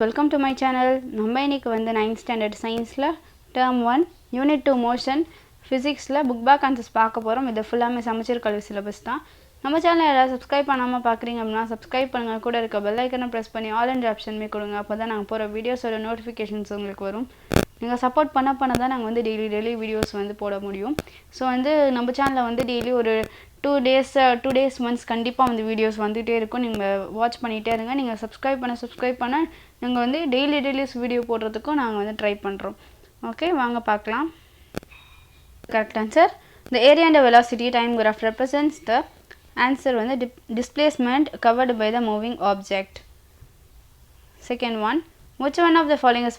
Welcome to my channel. நம்ம இன்னைக்கு வந்து 9th standard scienceல term 1 unit 2 motion physicsல book back answers பார்க்க போறோம். இது ஃபுல்லாமே சமச்சீர் கல்வி syllabus தான். நம்ம சேனலை யாராவது சப்ஸ்கிரைப் பண்ணாம பார்க்குறீங்க அப்படின்னா சப்ஸ்கிரைப் பண்ணுங்க. கூட இருக்க பெல் ஐக்கனை பிரஸ் பண்ணி ஆல் என்ற ஆப்ஷன் கொடுங்க. அப்பதான் நாங்க போற வீடியோஸோட நோட்டிஃபிகேஷன்ஸ் உங்களுக்கு வரும். நீங்க சப்போர்ட் பண்ண தான் நாங்க வந்து டெய்லி வீடியோஸ் வந்து போட முடியும். ஸோ வந்து நம்ம சேனல்ல வந்து டெய்லி ஒரு 2 days months கண்டிப்பா வந்து வீடியோஸ் வந்துட்டே இருக்கும். நீங்க வாட்ச் பண்ணிட்டே இருங்க. நீங்க சப்ஸ்கிரைப் பண்ண நாங்க வந்து டெய்லி வீடியோ போடுறதுக்கும் நாங்க வந்து ட்ரை பண்றோம். ஓகே வாங்க பார்க்கலாம். Correct answer. The area and the velocity time graph represents the answer வந்து displacement covered by the moving object. Second one, which one of the following is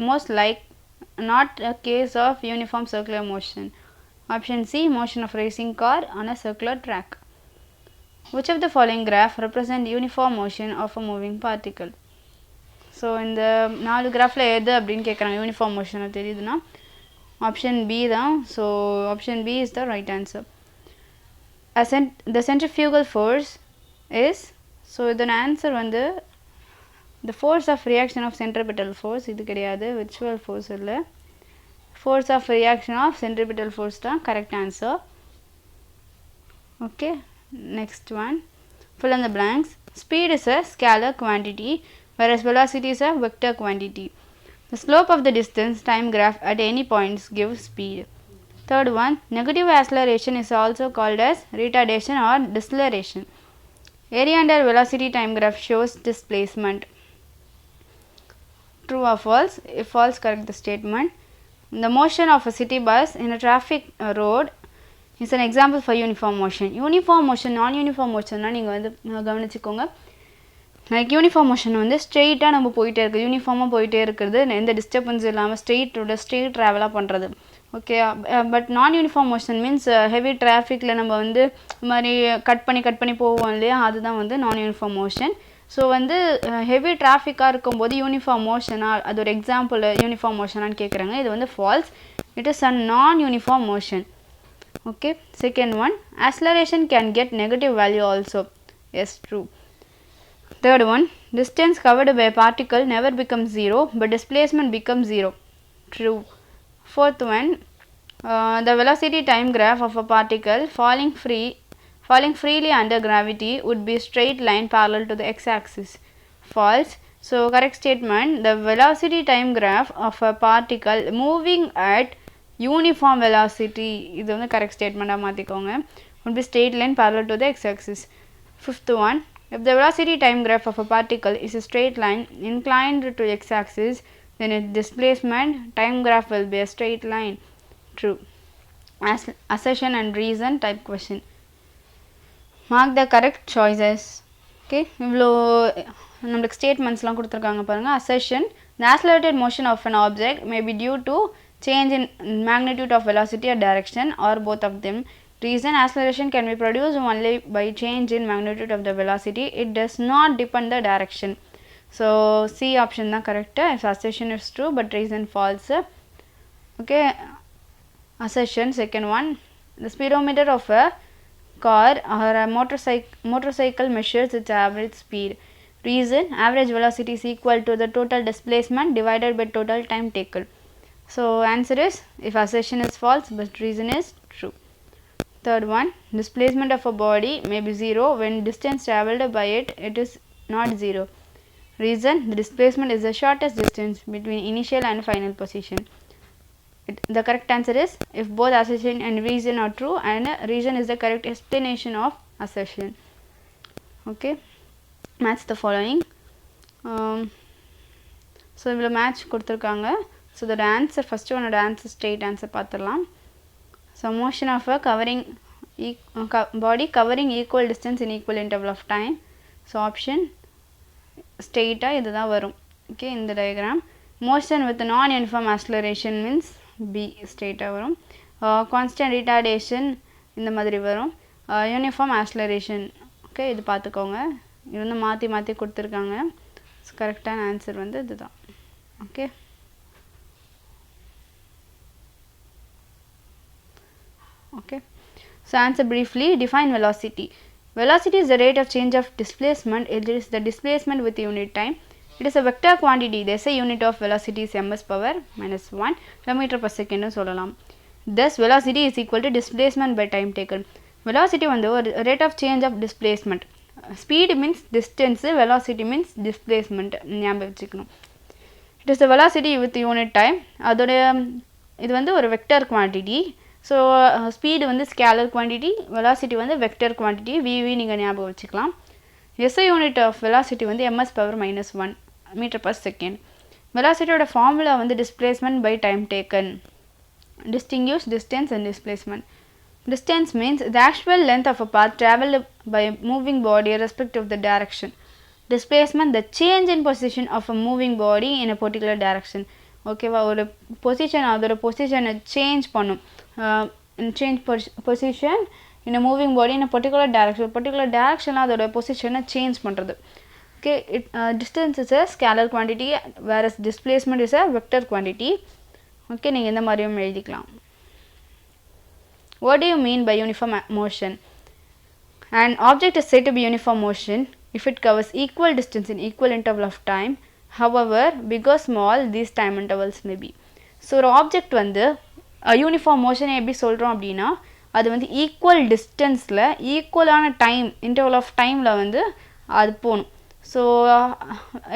most like not a case of uniform circular motion? Option C, motion of racing car on a circular track. Which of the following graph represent uniform motion of a moving particle? So இந்த நாலு கிராஃப்ல எது அப்படினு கேக்குறாங்க. Uniform motion தெரியுதுனா option B தான். So option B is the right answer. The centrifugal force is, so இதோட answer வந்து the force of reaction of centripetal force. இது கிடையாது, virtual force இல்ல, force of reaction of centripetal force தான் correct answer. Okay, next one, fill in the blanks. Speed is a scalar quantity whereas velocity is a vector quantity. The slope of the distance time graph at any points gives speed. Third one, negative acceleration is also called as retardation or deceleration. Area under velocity time graph shows displacement. True or false? If false, correct the statement. The motion of a city bus in a traffic road is an example for uniform motion. Uniform motion, non-uniform motion na நீங்க வந்து கவனிச்சுக்கோங்க. Like uniform motion வந்து ஸ்ட்ரெயிட்டா நம்ம போயிட்டே இருக்கு, யூனிஃபார்மா போயிட்டே இருக்குது, எந்த டிஸ்டர்பன்ஸ் இல்லாம ஸ்ட்ரெயிட் டிராவலா பண்றது. ஓகே, பட் நான் யூனிஃபார்ம் மோஷன் மீன்ஸ் ஹெவி டிராஃபிக்ல நம்ம வந்து மாதிரி கட் பண்ணி போவோம் இல்லையா, அதுதான் வந்து நான் யூனிஃபார்ம் மோஷன். ஸோ வந்து ஹெவி டிராஃபிக்காக இருக்கும்போது யூனிஃபார்ம் மோஷனா, அது ஒரு எக்ஸாம்பிள் யூனிஃபார்ம் மோஷனான்னு கேட்குறாங்க. இது வந்து falls. It is a non uniform motion. Okay, second one, acceleration can get negative value also. Yes, true. Third one, distance covered by a particle never becomes zero but displacement becomes zero. True. Fourth one, the velocity time graph of a particle falling freely under gravity would be a straight line parallel to the x-axis. False. So correct statement, the velocity time graph of a particle moving at uniform velocity, இது வந்து correct statement ah மாத்திக்கோங்க, would be straight line parallel to the x-axis. Fifth one, if the velocity time graph of a particle is a straight line inclined to x-axis, then its displacement time graph will be a straight line. True. Assertion and reason type question. Mark the correct choices. Okay, இவ்ளோ நமக்கு ஸ்டேட்மெண்ட்ஸ்லாம் கொடுத்துருக்காங்க பாருங்க. Assertion, the accelerated motion of an object may be due to change in magnitude of velocity or direction or both of them. Reason, acceleration can be produced only by change in magnitude of the velocity. It does not depend the direction. So C option தான் correct. If assertion is true but reason false. Okay, assertion second one, the speedometer of a car or a motorcycle measures its average speed. Reason, average velocity is equal to the total displacement divided by total time taken. So answer is, if assertion is false but reason is true. Third one, displacement of a body may be zero when distance travelled by it is not zero. Reason, the displacement is the shortest distance between initial and final position. The correct answer is if both assertion and reason are true and reason is the correct explanation of assertion. Okay, match the following. So இவ்வளோ match கொடுத்துருக்காங்க. So இதோட answer first ஒன்னோட answer straight answer பார்த்துடலாம். So motion of a body covering equal distance in equal interval of time. So option straight இது தான் வரும். Okay, இந்த diagram. Motion with non-uniform acceleration means B straight வரும். Constant retardation இந்த மாதிரி வரும். Uniform acceleration. Okay, இது பார்த்துக்கோங்க. இது வந்து மாற்றி கொடுத்துருக்காங்க. கரெக்டான ஆன்சர் வந்து இதுதான். Okay, okay, so answer briefly. Define velocity. Velocity is the rate of change of displacement. It is the displacement with unit time. It is a vector quantity. The SI unit of velocity is ms power minus 1 km per second சொல்லலாம். Thus velocity is equal to displacement by time taken. Velocity வந்து ஒரு rate of change of displacement. Speed means distance, velocity means displacement. ஞாபகம் வச்சுக்கணும். It is the velocity with unit time. அதோட இது வந்து ஒரு vector quantity. So speed வந்து scalar quantity, velocity வந்து vector quantity. VV நீங்கள் ஞாபகம் வச்சுக்கலாம். SI unit of velocity வந்து ms power minus 1 meter per second. Velocity ஓட formula வந்து displacement by time taken. Distinguish distance and displacement. Distance means the actual length of a path travelled by a moving body irrespective of the direction. Displacement, the change in position of a moving body in a particular direction. Okay வா, ஒரு position அதோட பொசிஷனை change பண்ணும். Change position in a moving body in a particular direction அதோட பொசிஷனை change பண்ணுறது. Okay, distance is a scalar quantity whereas displacement is a vector quantity. Okay, நீங்கள் இந்த மாதிரியும் எழுதிக்கலாம். What do you mean by uniform motion? An object is said to be uniform motion if it covers equal distance in equal interval of time. However, big or small these time intervals may be. So ஒரு object வந்து uniform மோஷனை எப்படி சொல்கிறோம் அப்படின்னா, அது வந்து equal டிஸ்டன்ஸில் ஈக்குவலான time interval of டைமில் வந்து அது போகணும். So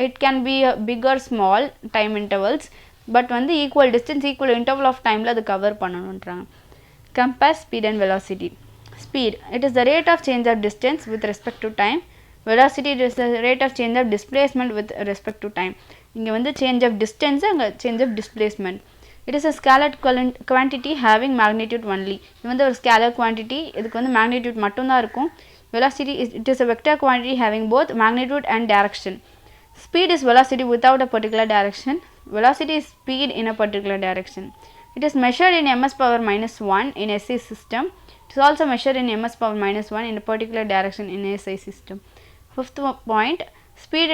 it can be big or small time intervals, but வந்து equal distance equal interval of டைமில் அது கவர் பண்ணணுன்றாங்க. Compare speed and velocity. Speed, it is the rate of change of distance with respect to time. Velocity, it is the rate of change of displacement with respect to time. இங்கே வந்து change of distance அங்கே change of displacement. It is a scalar quantity having magnitude only. இது வந்து ஒரு scalar quantity, இதுக்கு வந்து magnitude மட்டும்தான் இருக்கும். Velocity, it is a vector quantity having both magnitude and direction. Speed is velocity without a particular direction. Velocity is speed in a particular direction. It is measured in ms power minus 1 in SI system. It is also measured in ms power minus 1 in a particular direction in SI system. Fifth point, speed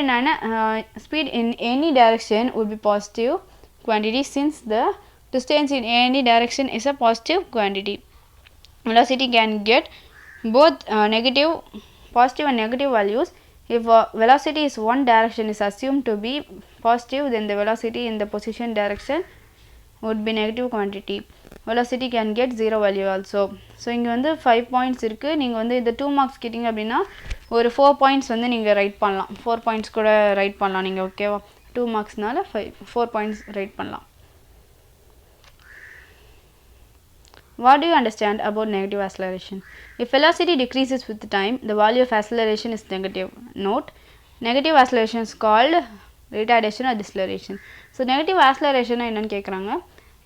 in any direction would be positive quantity since the distance in any direction is a positive quantity. Velocity can get both positive and negative values. If velocity is one direction is assumed to be positive, then the velocity in the position direction would be negative quantity. Velocity can get 0 value also. So இங்கே வந்து 5 points இருக்குது. நீங்கள் வந்து இந்த 2 marks கேட்டிங்க அப்படின்னா ஒரு 4 points வந்து நீங்கள் ரைட் பண்ணலாம். 4 points கூட ரைட் பண்ணலாம் நீங்கள். ஓகேவா, 2 marksனால 4 points ரைட் பண்ணலாம். What do you understand about negative acceleration? If velocity decreases with time, the value of acceleration is negative. Note, negative acceleration is called retardation or deceleration. So negative acceleration என்னன்னு கேட்குறாங்க.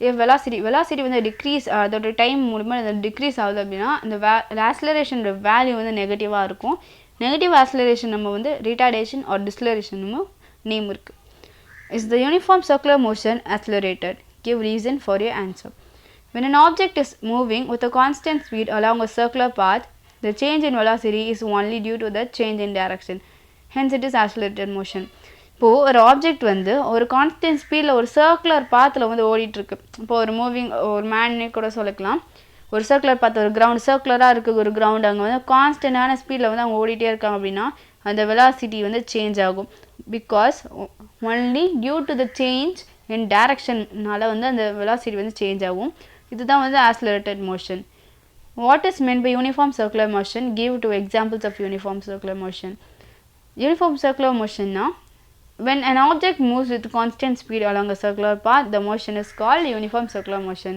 if velocity வந்து degrees, அதோட time மூலமாக அது degrees ஆகுது அப்படின்னா அந்த ஆக்சலரேஷனோட value வந்து நெகட்டிவாக இருக்கும். நெகட்டிவ் ஆக்சலரேஷன் நம்ம வந்து ரிட்டார்டேஷன் ஆர் டிஸ்லரேஷன் நேம் இருக்குது. Is the uniform circular motion accelerated? Give reason for your answer. When an object is moving with a constant speed along a circular path, the change in velocity is only due to the change in direction. Hence it is accelerated motion. இப்போது ஒரு object வந்து ஒரு constant ஸ்பீடில் ஒரு circular பாத்தில் வந்து ஓடிட்டுருக்கு. இப்போது ஒரு மேன்னே கூட சொல்லிக்கலாம். ஒரு சர்க்குலர் பாத், ஒரு கிரவுண்ட் சர்க்குலராக இருக்குது ஒரு கிரவுண்ட், அங்கே வந்து கான்ஸ்டன்டான ஸ்பீடில் வந்து அவங்க ஓடிட்டே இருக்காங்க அப்படின்னா அந்த வெலாசிட்டி வந்து சேஞ்ச் ஆகும். Because only due to the change in டைரக்ஷன்னால வந்து அந்த வெலாசிட்டி வந்து சேஞ்ச் ஆகும். இதுதான் வந்து accelerated motion. What is meant by uniform circular motion? Give 2 examples of uniform circular motion. Uniform circular motion na, when an object moves with constant speed along a circular path, the motion is called uniform circular motion.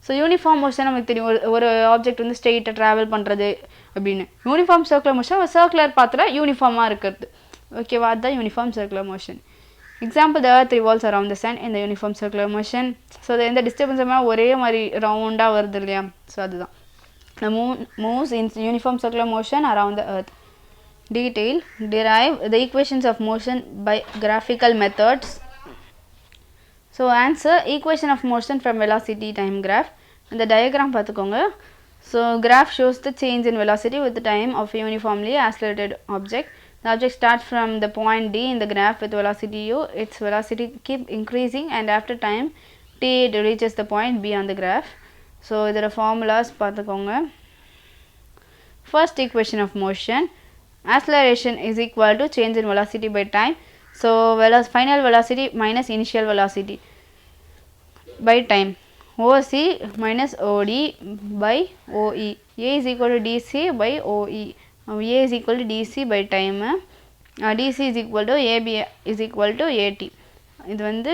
So uniform motion நமக்கு தெரியும், ஒரு object வந்து ஸ்ட்ரெயிட்டாக travel பண்ணுறது அப்படின்னு. Uniform circular motion ஒரு circular பாத்தில் யூனிஃபார்மாக இருக்கிறது. ஓகேவா, அதுதான் uniform circular motion. Example, the earth revolves around the sun in the uniform circular motion. So எந்த டிஸ்டர்பன்ஸுமே ஒரே மாதிரி ரவுண்டாக வருது இல்லையா, ஸோ அதுதான். The moon moves in uniform circular motion around the earth. Detail, derive the equations of motion by graphical methods. So answer, equation of motion from velocity time graph. The diagram பார்த்துக்கோங்க. So graph shows the change in velocity with the time of a uniformly accelerated object. The object starts from the point D in the graph with velocity u. Its velocity keep increasing and after time t it reaches the point B on the graph. So இதோட formulas பார்த்துக்கோங்க. First equation of motion, acceleration is equal to change in velocity by time. So final velocity minus initial velocity by time. OC minus OD by OE. A is equal to DC by OE. A is equal to DC by time. DC is equal to AB is equal to AT. இது வந்து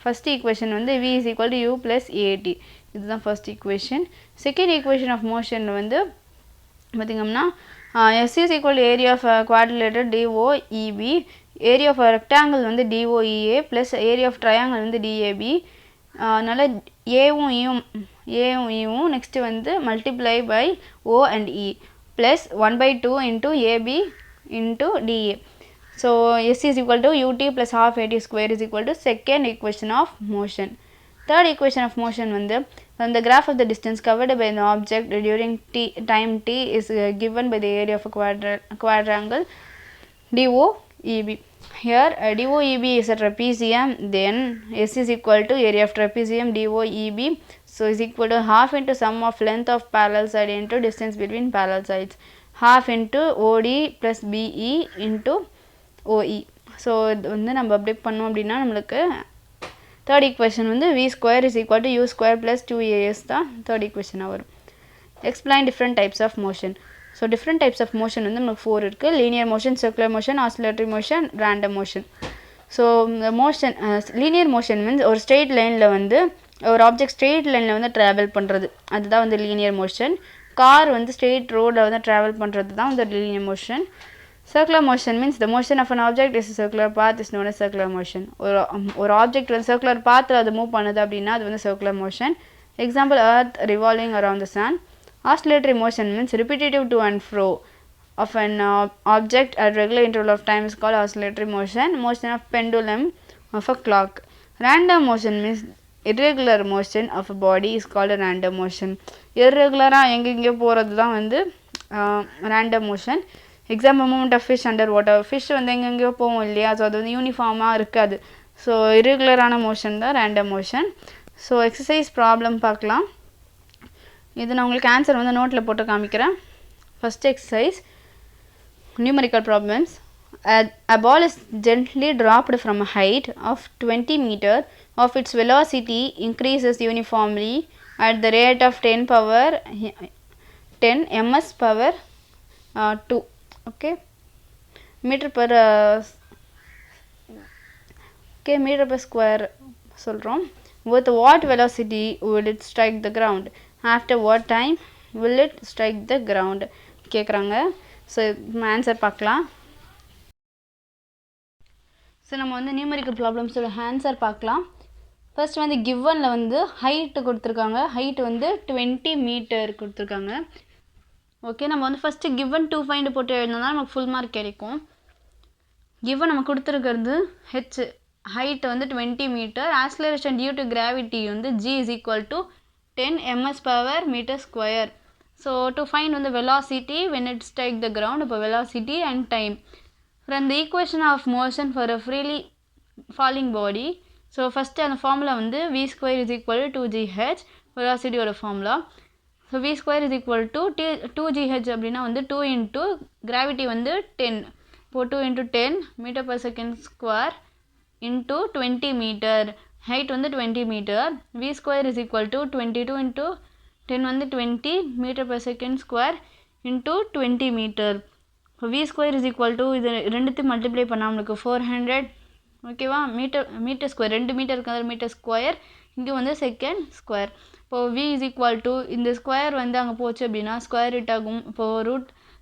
first equation வந்து V is equal to U plus AT. இதுதான் first equation. Second equation of motion வந்து பார்த்திங்கன்னா S is equal to area of a quadrilateral DOEB. Area of a rectangle வந்து DOEA plus area of triangle வந்து DAB. அதனால் ஏவும் ஈவும் next வந்து multiply by O and E plus 1/2 into AB into DA. So S is equal to UT plus half AT square is equal to second equation of motion. Third equation of motion வந்து when the graph of the distance covered by the object during time t is given by the area of a quadrangle DOEB. Here DOEB is a trapezium, then S is equal to area of trapezium DOEB. So is equal to half into sum of length of parallel side into distance between parallel sides. Half into OD plus BE into OE. So இது வந்து நம்ம update பண்ணோம் அப்படின்னா நம்மளுக்கு third equation வந்து V square is equal to U square plus 2AS தான் third ஈக்குவேஷனாக வரும். Explain different types of motion. So different types of motion வந்து நமக்கு 4 இருக்குது. linear motion, circular motion, oscillatory motion, random motion. So the motion linear motion means ஒரு straight லைனில் வந்து ஒரு object straight லைனில் வந்து ட்ராவல் பண்ணுறது, அதுதான் வந்து linear motion. கார் வந்து ஸ்ட்ரெயிட் ரோடில் வந்து ட்ராவல் பண்ணுறது தான் வந்து linear motion. Circular motion means the motion of an object is a circular path is known as circular motion. ஒரு ஆப்ஜெக்ட் வந்து circular pathல அது மூவ் பண்ணுது அப்படின்னா அது வந்து circular motion. Example, earth revolving around the sun. Oscillatory motion means repetitive to and fro of an object at regular interval of time is called oscillatory motion. Motion of pendulum of a clock. Random motion means irregular motion of a body is called a random motion. Irregular-ஆக எங்கெங்கே போகிறது தான் வந்து random motion. Example, movement of fish under water. Fish வந்து எங்கெங்கேயோ போகும் இல்லையா, so அது வந்து யூனிஃபார்மாக இருக்காது. ஸோ irregular-ஆன மோஷன் தான் random motion. So exercise problem பார்க்கலாம். இது நான் உங்களுக்கு ஆன்சர் வந்து நோட்டில் போட்டு காமிக்கிறேன். First exercise numerical problems. A ball is gently dropped from a height of 20 meter of its velocity increases uniformly at the rate of 10 ms power 2. Okay, meter per meter per square சொல்கிறோம். With what velocity will it strike the ground? After what time will it strike the ground கேட்குறாங்க. So answer பார்க்கலாம். So நம்ம வந்து numerical ப்ராப்ளம்ஸோட answer பார்க்கலாம். First வந்து கிவனில் வந்து height கொடுத்துருக்காங்க. Height வந்து 20 மீட்டர் கொடுத்துருக்காங்க. ஓகே, நம்ம வந்து ஃபஸ்ட்டு கிவன் 2 ஃபைண்ட் போட்டு எழுதினா நமக்கு ஃபுல் மார்க் கிடைக்கும். கிவன் நம்ம கொடுத்துருக்கிறது ஹெச் ஹைட் வந்து 20 metre. Acceleration due to gravity வந்து G is equal to 10 ms per meter square. So to find வந்து velocity when it strike the ground, இப்போ velocity and time. From the equation of motion for a freely falling body. So first அந்த formula வந்து V square is equal to 2gh velocity ஓட formula. So V square is equal to 2gh அப்படின்னா வந்து 2 into gravity வந்து 10. இப்போ 2 into 10 meter per second square into 20 meter. Height வந்து 20 meter. V square is equal to 22 into 10 வந்து 20 meter per second square into 20 meter. இப்போ V square is equal to இது ரெண்டுத்தையும் multiply பண்ணால் நம்மளுக்கு 400. ஓகேவா, மீட்டர் ஸ்கொயர் 2 மீட்டர் இருக்கிறது மீட்டர் ஸ்கொயர், இங்கே வந்து செகண்ட் ஸ்கொயர். இப்போது V is equal to இந்த ஸ்கொயர் வந்து அங்கே போச்சு அப்படின்னா ஸ்கொயர் ரூட் ஆகும். இப்போது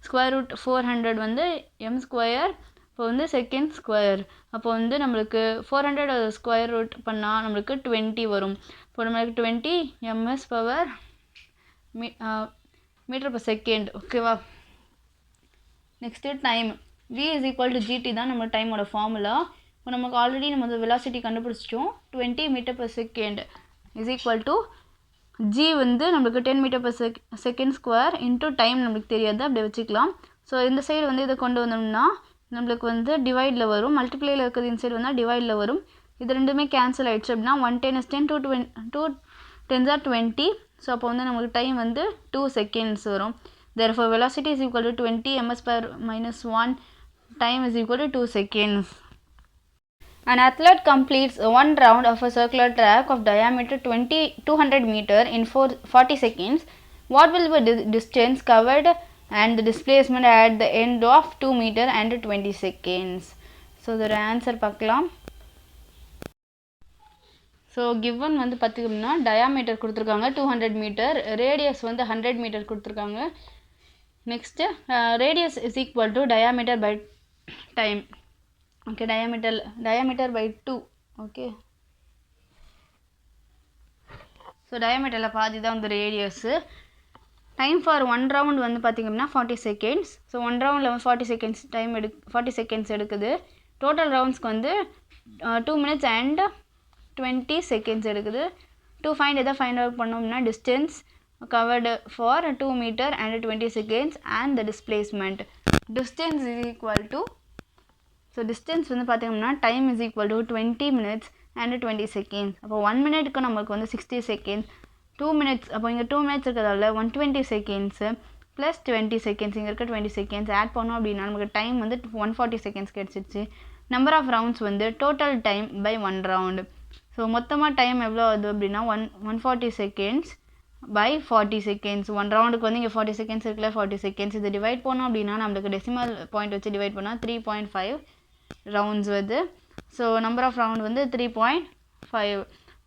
ஸ்கொயர் ரூட் 400 வந்து m ஸ்கொயர், இப்போ வந்து செகண்ட் ஸ்கொயர். அப்போ வந்து நம்மளுக்கு 400 ஸ்கொயர் ரூட் பண்ணால் நம்மளுக்கு 20 வரும். இப்போ நம்மளுக்கு 20 ms power meter per second. ஓகேவா, next time. V is equal to GT தான் நம்ம டைமோட ஃபார்முலா. இப்போ நமக்கு ஆல்ரெடி நம்ம வந்து வெலாசிட்டி கண்டுபிடிச்சிட்டோம். 20 metre per second is equal to G வந்து நம்மளுக்கு 10 metre per second square into time நம்மளுக்கு தெரியாது, அப்படியே வச்சுக்கலாம். ஸோ இந்த சைடு வந்து இதை கொண்டு வந்தோம்னா நம்மளுக்கு வந்து டிவைடில் வரும். மல்டிப்ளையில் இருக்கிறது இந்த சைடு வந்தால் டிவைடில் வரும். இது ரெண்டுமே கேன்சல் ஆகிடுச்சு அப்படின்னா 1 10 is 10, 2 10s are 20. ஸோ அப்போ வந்து நமக்கு டைம் வந்து 2 seconds வரும். Therefore velocity is equal to 20 ms per minus 1, time is equal to 2 seconds. An athlete completes one round of a circular track of diameter 200 meter in 40 seconds. What will be the distance covered and the displacement at the end of 2 meter and 20 seconds? So the answer பார்க்கலாம். So given வந்து பார்த்திங்கன்னா diameter கொடுத்துருக்காங்க 200 metre, radius வந்து 100 meter கொடுத்துருக்காங்க. Next radius is equal to diameter by time. Okay, diameter by 2. Okay, so டயாமீட்டரில் பாதி தான் வந்து radius. Time for one round வந்து பார்த்திங்கன்னா 40 செகண்ட்ஸ். ஸோ ஒன் ரவுண்டில் வந்து 40 செகண்ட்ஸ் எடுக்குது. டோட்டல் ரவுண்ட்ஸ்க்கு வந்து 2 minutes and 20 seconds எடுக்குது. டு ஃபைண்ட் எதை ஃபைண்ட் அவுட் பண்ணோம்னா distance covered for 2 meter and 20 seconds and the displacement. Distance is equal to, so distance வந்து பார்த்திங்கன்னா time is equal to 20 minutes and 20 seconds. அப்போ 1 minute நம்மளுக்கு வந்து 60 seconds. 2 minutes, அப்போ இங்கே 2 minutes இருக்கிறதால 120 seconds ப்ளஸ் 20 seconds, இங்கே இருக்க 20 seconds ஆட் பண்ணோம் அப்படின்னா நமக்கு டைம் வந்து 140 seconds கிடச்சிருச்சு. நம்பர் ஆஃப் ரவுண்ட்ஸ் வந்து total time by 1 round. So மொத்தமாக டைம் எவ்வளோ ஆகுது அப்படின்னா 140 seconds பை 40 seconds. ஒன் ரவுண்டுக்கு வந்து இங்கே 40 seconds இருக்குல்ல, 40 seconds. இது டிவைட் பண்ணோம் அப்படின்னா நம்மளுக்கு டெசிமல் பாயிண்ட் வச்சு டிவைட் பண்ணால் 3.5 ரவுண்ட்ஸ் வருது. ஸோ நம்பர் ஆஃப் ரவுண்ட் வந்து 3.5.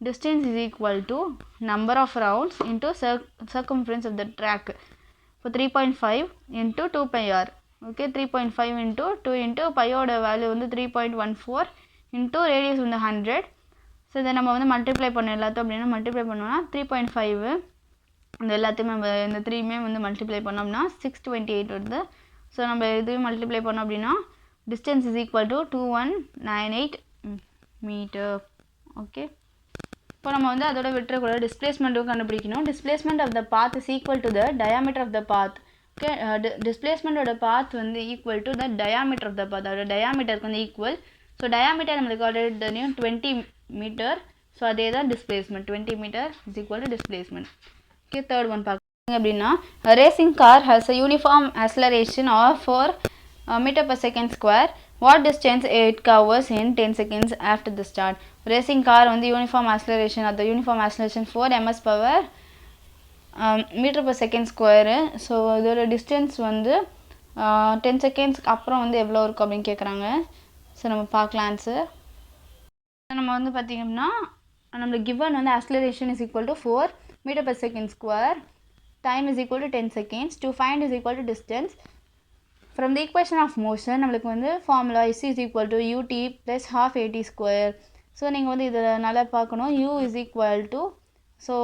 Distance is equal to number of rounds into circumference of the track. இப்போ 3.5 into 2 pi r. Okay, 3.5 into 2 into பையோட வேல்யூ வந்து 3.14 into ரேடியஸ் வந்து 100. ஸோ இதை நம்ம வந்து மல்டிப்ளை பண்ணோம் எல்லாத்தையும் அப்படின்னா மல்டிப்ளை பண்ணோம்னா 3.5 இந்த எல்லாத்தையுமே நம்ம இந்த 3மே வந்து மல்டிப்ளை பண்ணோம்னா 628 வருது. ஸோ நம்ம இதுவும் மல்டிப்ளை பண்ணோம் அப்படின்னா distance is equal to 2198 meter. Okay, இப்போ நம்ம வந்து அதோட விட்டுறக்கூடாது, டிஸ்பிளேஸ்மெண்ட்டும் கண்டுபிடிக்கணும். Displacement of the path is equal to the diameter of the path. Okay, டிஸ்பிளேஸ்மெண்ட்டோட பாத் வந்து equal to the diameter of the path. அதோட டயாமீட்டருக்கு வந்து ஈக்குவல். ஸோ டயாமீட்டர் நம்மளுக்கு ஆல்ரெடி தெரியும் 20 meter. ஸோ அதே தான் displacement, 20 meter is equal to displacement. Okay, third one பார்க்குறீங்க அப்படின்னா racing car has a uniform acceleration of 4 meter per second square. What distance it covers in 10 seconds after the start? Racing car வந்து uniform acceleration, அந்த uniform acceleration 4 ms per meter per second square. So இதோட distance வந்து 10 செகண்ட்ஸ்க்கு அப்புறம் வந்து எவ்வளோ இருக்கும் அப்படின்னு கேட்குறாங்க. ஸோ நம்ம பார்க்கலாம் ஆன்சர். நம்ம வந்து பார்த்திங்கன்னா நம்மளுக்கு கிவன் வந்து acceleration is equal to 4 meter per second square, time is equal to 10 seconds, to find is equal to distance. From the equation of motion நம்மளுக்கு வந்து formula s is equal to ut plus half at square. So நீங்கள் வந்து இதை நல்லா பார்க்கணும். u is equal to, so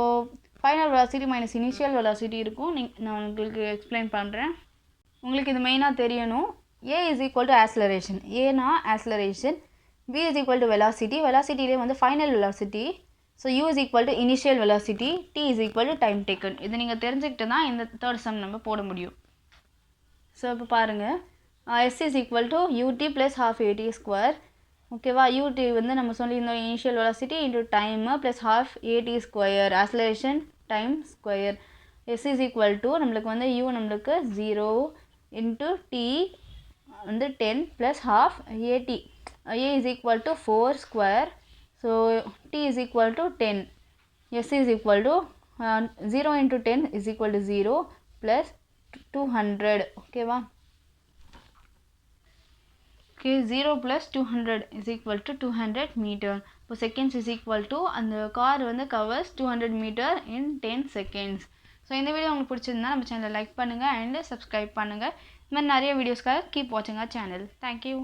final velocity minus initial velocity இருக்கும். நான் உங்களுக்கு எக்ஸ்பிளைன் பண்ணுறேன். உங்களுக்கு இது மெயினாக தெரியணும். a is equal to acceleration, ஏனா acceleration. v is equal to velocity, velocityலே வந்து final velocity. So u is equal to initial velocity, t is equal to time taken. இது நீங்கள் தெரிஞ்சுக்கிட்டு தான் இந்த தேர்ட் சம் நம்ம போட முடியும். ஸோ இப்போ பாருங்கள், s is equal to ut plus half at square. ஓகேவா, ut வந்து நம்ம சொல்லியிருந்தோம் initial velocity into time plus half at square, acceleration time square. s is equal to நம்மளுக்கு வந்து u நம்மளுக்கு 0 இன்ட்டு t வந்து 10 plus half at. a is equal to 4 square. So t is equal to 10. s is equal to 0 into 10 is equal to 0 plus 200. ஓகேவா, okay, 0 plus 200 is equal to 200 meter. இப்போ seconds is equal to அந்த car வந்து covers 200 meter in 10 seconds. So இந்த video உங்களுக்கு பிடிச்சிருந்தா நம்ம சேனலை like பண்ணுங்கள் அண்ட் சப்ஸ்கிரைப் பண்ணுங்கள். இந்த மாதிரி நிறைய வீடியோஸ்க்காக கீப் வாட்சிங் அவர் சேனல். தேங்க்யூ.